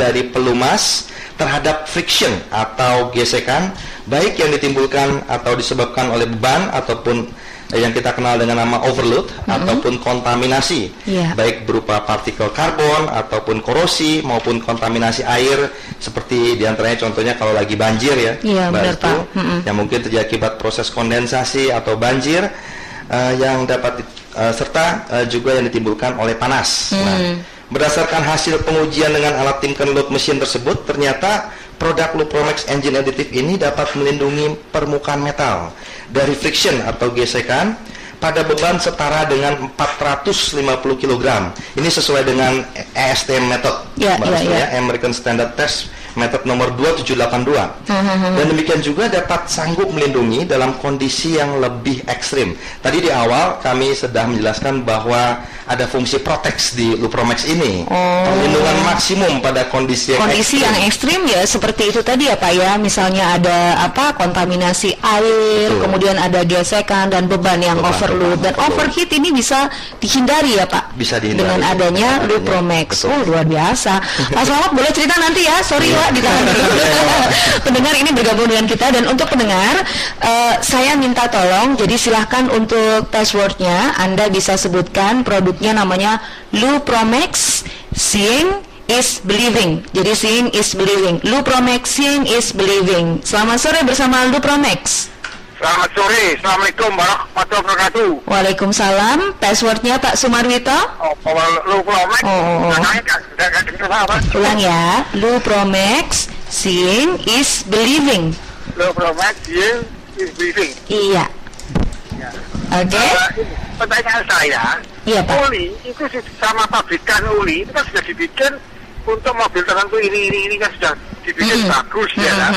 dari pelumas terhadap friction atau gesekan, baik yang ditimbulkan atau disebabkan oleh beban ataupun yang kita kenal dengan nama overload ataupun kontaminasi, baik berupa partikel karbon ataupun korosi maupun kontaminasi air, seperti diantaranya contohnya kalau lagi banjir ya, benar, Pak. Yang mungkin terjadi akibat proses kondensasi atau banjir yang dapat serta juga yang ditimbulkan oleh panas. Nah, berdasarkan hasil pengujian dengan alat Timken load mesin tersebut, ternyata produk Lupromex Engine Additive ini dapat melindungi permukaan metal dari friction atau gesekan pada beban setara dengan 450 kg. Ini sesuai dengan ASTM method, American Standard Test Method nomor 2782. Dan demikian juga dapat sanggup melindungi dalam kondisi yang lebih ekstrim. Tadi di awal kami sudah menjelaskan bahwa ada fungsi proteks di Lupromex ini, perlindungan maksimum pada kondisi yang ekstrim ya, seperti itu tadi ya Pak ya, misalnya ada kontaminasi air, kemudian ada gesekan dan beban yang overload dan overheat, ini bisa dihindari ya Pak, bisa dihindari dengan adanya Lupromex. Luar biasa. Pak Slamet boleh cerita nanti ya, sorry Pak ditahan dulu. Pendengar ini bergabung dengan kita, dan untuk pendengar saya minta tolong, jadi silahkan untuk passwordnya Anda bisa sebutkan produknya, namanya Lupromex Seeing is Believing. Jadi Seeing is Believing, Lupromex Seeing is Believing. Selamat sore bersama Lupromex. Selamat sore, Assalamualaikum warahmatullahi wabarakatuh. Waalaikumsalam. Passwordnya Pak Sumarwito. Lupromex. Ulang ya, Lupromex Seeing is Believing. Lupromex Seeing is Believing. Iya. Oke. Pertanyaan saya, uli itu sama pabrikan uli itu kan sudah dibikin untuk mobil tertentu, ini kan sudah dibikin bagus ya kan.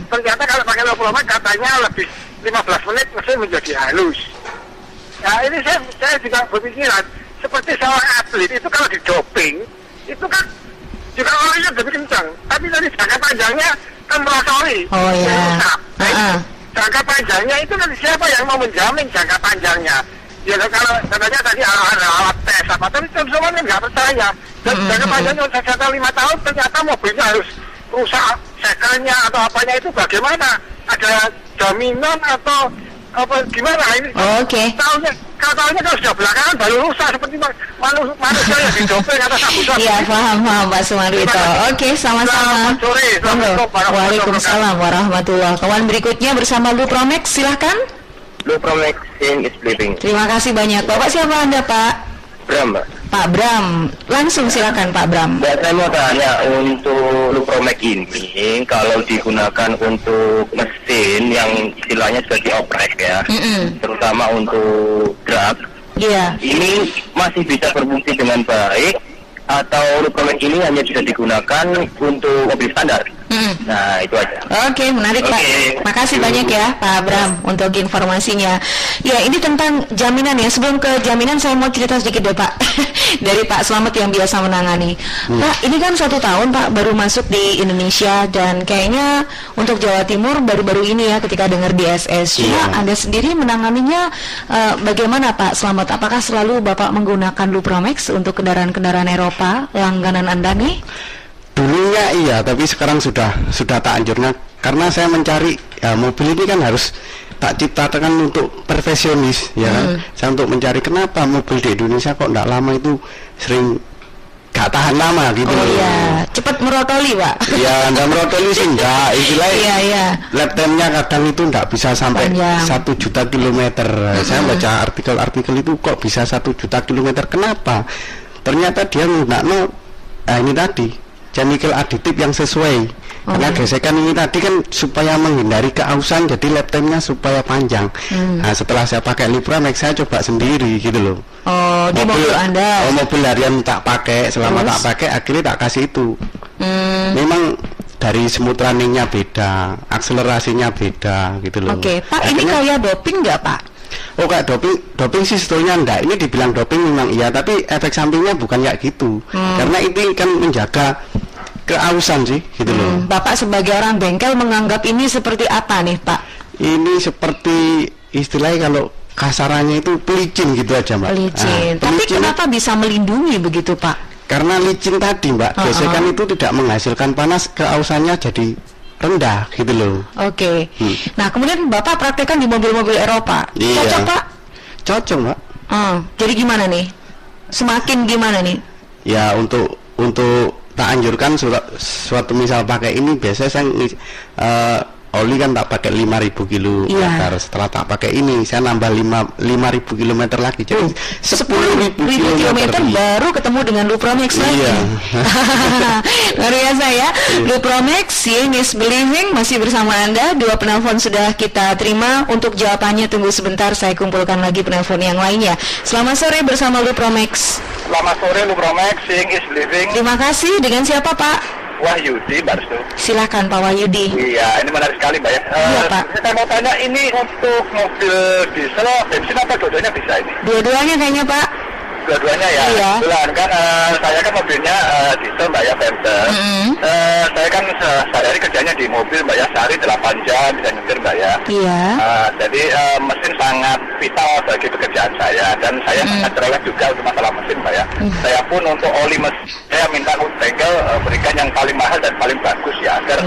Ternyata kalau pakai Lupromex katanya lebih 15 menit mesin menjadi halus. Nah ini saya juga berpikiran, seperti seorang atlet itu kalau di doping itu kan juga olehnya lebih kencang, tapi tadi jangka panjangnya kan merosot. Jangka panjangnya itu nanti siapa yang mau menjamin jangka panjangnya? Ya kalau katanya tadi alat tes apa, tapi semuanya nggak percaya. Dan jangka panjangnya ternyata 5 tahun, ternyata mobilnya harus rusak sekelnya atau apanya, itu bagaimana? Ada jaminan atau apa gimana ini? Katanya kalau sudah belakangan baru rusak, seperti manusia yang didoping atau sabu-sabu. Iya, paham Pak Sumarwito. Oke, sama-sama. Waalaikumsalam warahmatullahi wabarakatuh. Kawan berikutnya bersama Lupromex, silahkan. Lupromex Seeing is Believing. Terima kasih banyak. Bapak siapa Anda Pak? Bram, Mbak. Pak Bram, langsung silakan Pak Bram. Saya mau tanya, untuk Lupromex ini kalau digunakan untuk mesin yang istilahnya sudah dioprek ya, terutama untuk drag, ini masih bisa berfungsi dengan baik, atau Lupromex ini hanya bisa digunakan untuk mobil standar? Nah itu aja. Oke, menarik Pak. Makasih banyak ya Pak Abram untuk informasinya. Ya, ini tentang jaminan ya. Sebelum ke jaminan saya mau cerita sedikit deh Pak dari Pak Slamet yang biasa menangani. Pak, ini kan 1 tahun Pak baru masuk di Indonesia, dan kayaknya untuk Jawa Timur baru-baru ini ya ketika dengar DSS. Cuma Anda sendiri menanganinya bagaimana Pak Slamet? Apakah selalu Bapak menggunakan Lupromex untuk kendaraan-kendaraan Eropa langganan Anda nih? Dulunya iya, tapi sekarang sudah tak anjurnya, karena saya mencari mobil ini kan harus tak ciptakan untuk profesionis ya kan. Saya untuk mencari kenapa mobil di Indonesia kok enggak lama itu sering gak tahan lama gitu. Cepat merotoli Pak. Iya, enggak merotoli sih enggak, istilahnya lap time-nya kadang itu enggak bisa sampai 1 juta kilometer. Saya baca artikel itu kok bisa 1 juta kilometer, kenapa? Ternyata dia menggunakan ini tadi chemical aditif yang sesuai. Karena gesekan ini tadi kan supaya menghindari keausan, jadi lap time-nya supaya panjang. Nah setelah saya pakai Lupromex, saya coba sendiri gitu loh. Di mobil Anda? Mobil harian tak pakai, selama tak pakai akhirnya tak kasih itu. Memang dari smooth running-nya beda, akselerasinya beda gitu loh. Pak, ini kayak doping nggak Pak? Kayak doping sih sebetulnya enggak. Ini dibilang doping memang iya, tapi efek sampingnya bukan kayak gitu. Karena ini kan menjaga keausan sih gitu loh. Bapak sebagai orang bengkel menganggap ini seperti apa nih Pak? Ini seperti istilahnya kalau kasarannya itu pelicin gitu aja Mbak. Pelicin. Tapi kenapa bisa melindungi begitu Pak? Karena licin tadi Mbak, gesekan itu tidak menghasilkan panas, keausannya jadi rendah gitu loh. Oke. Nah kemudian Bapak praktekkan di mobil-mobil Eropa. Iya. Cocok Pak? Cocok Mbak. Jadi gimana nih? Semakin gimana nih? Ya untuk tak anjurkan suatu misal pakai ini biasanya saya oli kan tak pakai 5.000 kilometer. Setelah tak pakai ini saya nambah 5.000 kilometer lagi, jadi 10.000 kilometer baru ketemu dengan Lupromex lagi. Luar biasa ya. Lupromex, Seeing is Believing masih bersama Anda. 2 penelpon sudah kita terima. Untuk jawabannya tunggu sebentar, saya kumpulkan lagi penelpon yang lainnya. Selamat sore bersama Lupromex. Selamat sore Lupromex, Seeing is Believing. Terima kasih. Dengan siapa Pak? Wahyudi, Mbak Restu. Silakan Pak Wahyudi. Iya, ini menarik sekali Mbak ya. Iya Pak. Saya mau tanya, ini untuk mobil diesel, bensin apa dua-duanya bisa ini? Dua-duanya kayaknya Pak. Dua-duanya ya. Iya. Kebetulan kan saya kan mobilnya diesel Mbak ya, Panther. Saya kan sehari-hari kerjanya di mobil Mbak ya, sehari 8 jam bisa nyetir Mbak ya. Iya. Jadi mesin sangat vital bagi pekerjaan saya, dan saya sangat cerewet juga untuk masalah mesin Mbak ya. Saya pun untuk oli mesin saya minta bengkel berikan yang paling mahal dan paling bagus ya, agar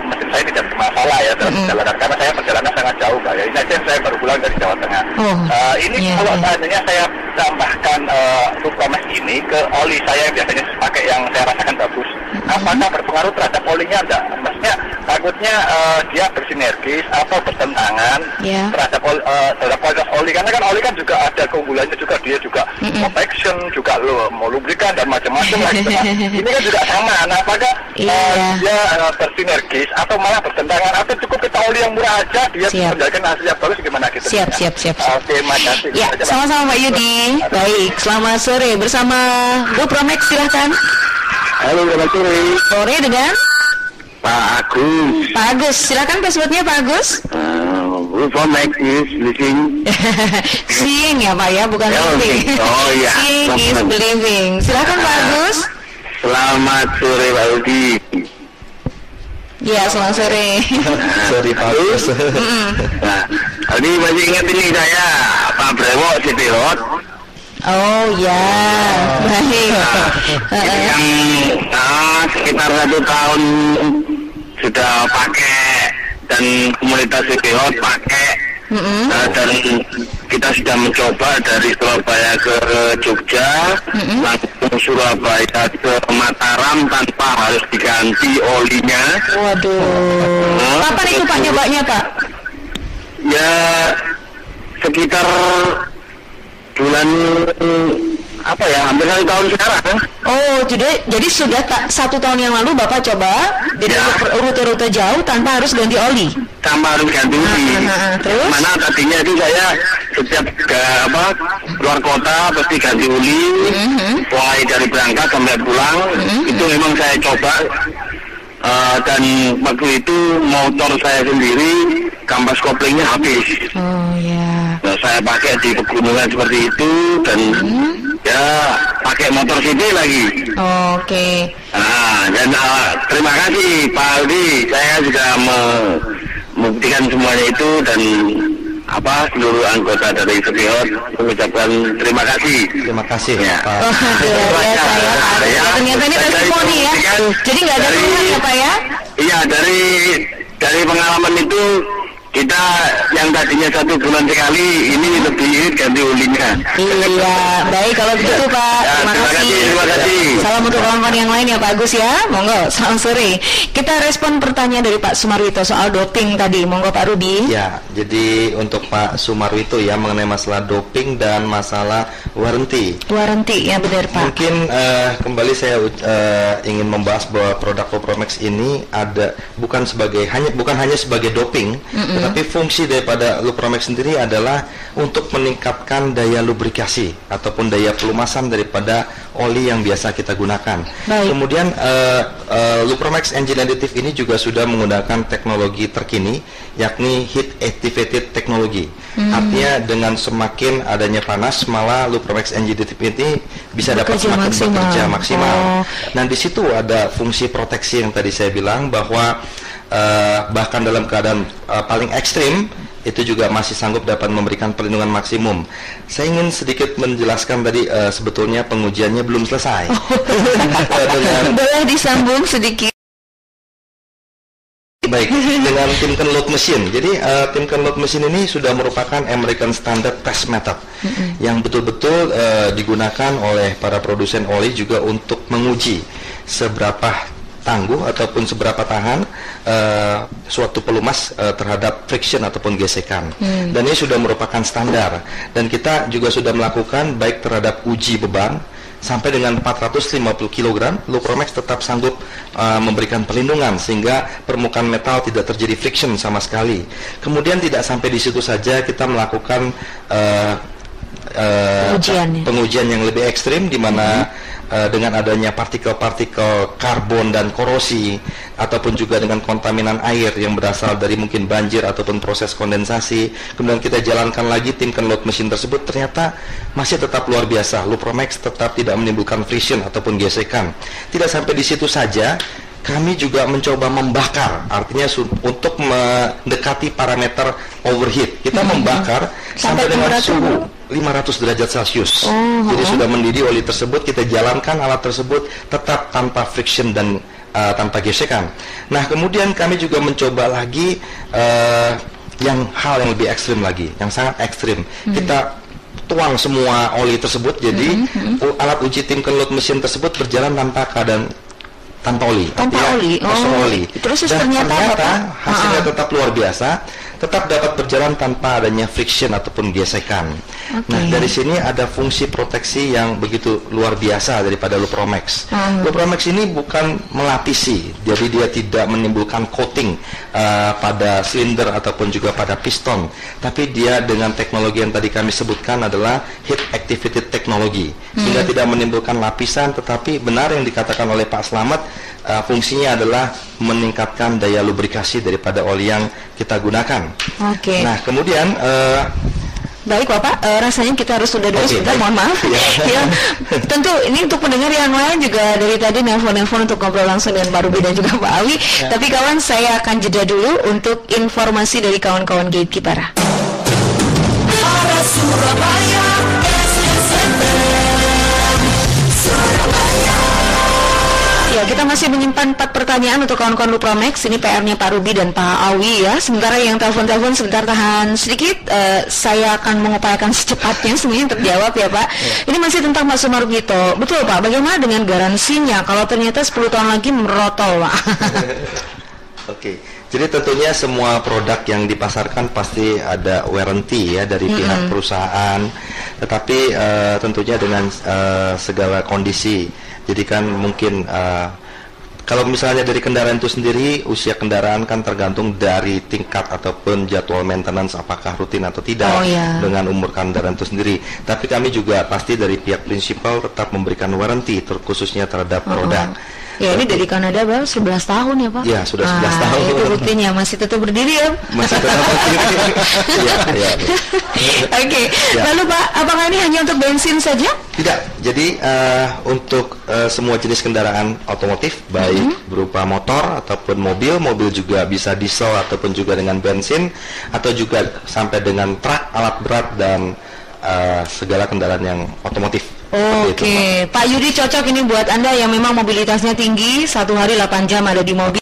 mesin saya tidak bermasalah ya dalam perjalanan, karena saya perjalanan sangat jauh Mbak ya. Ini aja saya baru pulang dari Jawa Tengah. Kalau seandainya saya tambahkan Lupromex ini ke oli saya yang biasanya pakai yang saya rasakan bagus, apakah berpengaruh terhadap olinya enggak? Maksudnya takutnya dia bersinergis atau bertentangan terhadap kualitas oli, karena kan oli kan juga ada keunggulannya juga, dia juga protection, juga lubrikan dan macam-macam lah gitu. Ini kan juga sama. Nah, apakah dia bersinergis atau malah bertentangan, atau cukup kita oli yang murah aja dia menjaga hasil yang bagus, gimana gitu? Siap. Oke, makasih. Ya, sama-sama Pak Yudi. Baik, selamat sore bersama Lupromex, silahkan. Halo, selamat sore. Sore dengan Pak Agus. Pak Agus, silakan passwordnya Pak Agus. Lupromex is Believing. Seeing ya Pak ya, bukan living. Oh iya. Seeing is Believing. Silakan Pak Agus. Selamat sore Pak Udi. Ya, selamat sore. Sorry Pak Agus. Nah, tadi masih ingat ini saya Pak Brewo Sipirot. Oh ya, baik. Yang sekitar 1 tahun sudah pakai, dan komunitas Sipirot pakai, dan kita sudah mencoba dari Surabaya ke Jogja, langsung Surabaya ke Mataram tanpa harus diganti olinya. Waduh. Kapan itu Pak nyobanya Pak? Ya sekitar bulan hampir 1 tahun sekarang. Oh, jadi sudah 1 tahun yang lalu Bapak coba, jadi rute-rute jauh tanpa harus ganti oli. Tanpa harus ganti oli. Terus? Mana tadinya itu saya setiap keluar kota pasti ganti oli, mulai dari berangkat sampai pulang. Itu memang saya coba. Dan waktu itu motor saya sendiri kampas koplingnya habis. Oh ya. Nah, saya pakai di pegunungan seperti itu, dan ya pakai motor sini lagi. Oke. Nah, dan terima kasih Pak Aldi, saya juga membuktikan semuanya itu, dan seluruh anggota dari Sipirot mengucapkan terima kasih. Terima kasih ya, Pak. Ternyata ini testimoni ya. Jadi nggak ada keluhan ya Pak ya? Iya, dari pengalaman itu kita yang tadinya 1 bulan sekali, ini lebih irit ganti olinya. Iya, baik kalau begitu Pak. Ya, terima kasih. Salam untuk kawan-kawan yang lain ya Pak Agus ya. Monggo, selamat sore. Kita respon pertanyaan dari Pak Sumarwito soal doping tadi. Monggo Pak Rudi. Ya, jadi untuk Pak Sumarwito ya mengenai masalah doping dan masalah warranty. Warranty ya benar Pak. Mungkin kembali saya ingin membahas bahwa produk Lupromex ini bukan hanya sebagai doping, tetapi fungsi daripada Lupromex sendiri adalah untuk meningkatkan daya lubrikasi ataupun daya pelumasan daripada oli yang biasa kita gunakan. Baik. Kemudian Lupromex Engine Additive ini juga sudah menggunakan teknologi terkini, yakni heat activated technology. Artinya dengan semakin adanya panas, malah Lupromex Engine Additive ini bisa dapat semakin bekerja maksimal. Nah, di situ ada fungsi proteksi yang tadi saya bilang, bahwa bahkan dalam keadaan paling ekstrim itu juga masih sanggup dapat memberikan perlindungan maksimum. Saya ingin sedikit menjelaskan tadi sebetulnya pengujiannya belum selesai. Boleh disambung sedikit? Baik, dengan Timken Load Machine. Jadi Timken Load Machine ini sudah merupakan American Standard Test Method yang betul-betul digunakan oleh para produsen oli juga untuk menguji seberapa tangguh ataupun seberapa tahan suatu pelumas terhadap friction ataupun gesekan. Dan ini sudah merupakan standar. Dan kita juga sudah melakukan baik terhadap uji beban sampai dengan 450 kg, Lupromex tetap sanggup memberikan perlindungan sehingga permukaan metal tidak terjadi friction sama sekali. Kemudian tidak sampai di situ saja, kita melakukan pengujian yang lebih ekstrim, di mana dengan adanya partikel-partikel karbon dan korosi ataupun juga dengan kontaminan air yang berasal dari mungkin banjir ataupun proses kondensasi, kemudian kita jalankan lagi Timken Load Machine tersebut, ternyata masih tetap luar biasa. Lupromex tetap tidak menimbulkan friction ataupun gesekan. Tidak sampai di situ saja, kami juga mencoba membakar, artinya untuk mendekati parameter overheat. Kita membakar sampai dengan suhu 500 derajat Celcius. Jadi sudah mendidih oli tersebut, kita jalankan alat tersebut tetap tanpa friction dan tanpa gesekan. Nah, kemudian kami juga mencoba lagi hal yang lebih ekstrim lagi, yang sangat ekstrim. Kita tuang semua oli tersebut, jadi alat uji Timken Load Machine tersebut berjalan tanpa oli. Kosong oli. Terus dan ternyata hasilnya tetap luar biasa, tetap dapat berjalan tanpa adanya friction ataupun gesekan. Nah, dari sini ada fungsi proteksi yang begitu luar biasa daripada Lupromex. Lupromex ini bukan melapisi, jadi dia tidak menimbulkan coating pada silinder ataupun juga pada piston, tapi dia dengan teknologi yang tadi kami sebutkan adalah heat activated technology, sehingga tidak menimbulkan lapisan, tetapi benar yang dikatakan oleh Pak Slamet, fungsinya adalah meningkatkan daya lubrikasi daripada oli yang kita gunakan. Nah, kemudian baik Bapak, rasanya kita harus sudah dulu sebentar, mohon maaf. Ya, tentu ini untuk pendengar yang lain juga dari tadi nelpon-nelpon untuk ngobrol langsung dengan Pak Ruby dan juga Pak Awi. Tapi kawan, saya akan jeda dulu untuk informasi dari kawan-kawan Gatekeeper. Ya, kita masih menyimpan 4 pertanyaan untuk kawan-kawan Lupromex. Ini PR-nya Pak Ruby dan Pak Awi ya. Sementara yang telepon-telepon sebentar tahan sedikit. Saya akan mengupayakan secepatnya semuanya terjawab ya Pak. Ini masih tentang Pak Sumarugito. Betul Pak, bagaimana dengan garansinya kalau ternyata 10 tahun lagi merotol Pak? Oke. Jadi tentunya semua produk yang dipasarkan pasti ada warranty ya dari pihak perusahaan. Tetapi tentunya dengan segala kondisi. Jadi kan mungkin kalau misalnya dari kendaraan itu sendiri, usia kendaraan kan tergantung dari tingkat ataupun jadwal maintenance apakah rutin atau tidak dengan umur kendaraan itu sendiri. Tapi kami juga pasti dari pihak prinsipal tetap memberikan warranty khususnya terhadap produk. Ya, ini dari Kanada baru 11 tahun ya Pak? Ya, sudah 11 tahun. Itu buktinya masih tetap berdiri ya? Masih tetap berdiri. Oke. Lalu Pak, apakah ini hanya untuk bensin saja? Tidak. Jadi untuk semua jenis kendaraan otomotif, baik berupa motor ataupun mobil juga bisa diesel ataupun juga dengan bensin, atau juga sampai dengan truk, alat berat dan segala kendaraan yang otomotif. Oke, Pak Yudi cocok ini buat Anda yang memang mobilitasnya tinggi, 1 hari 8 jam ada di mobil.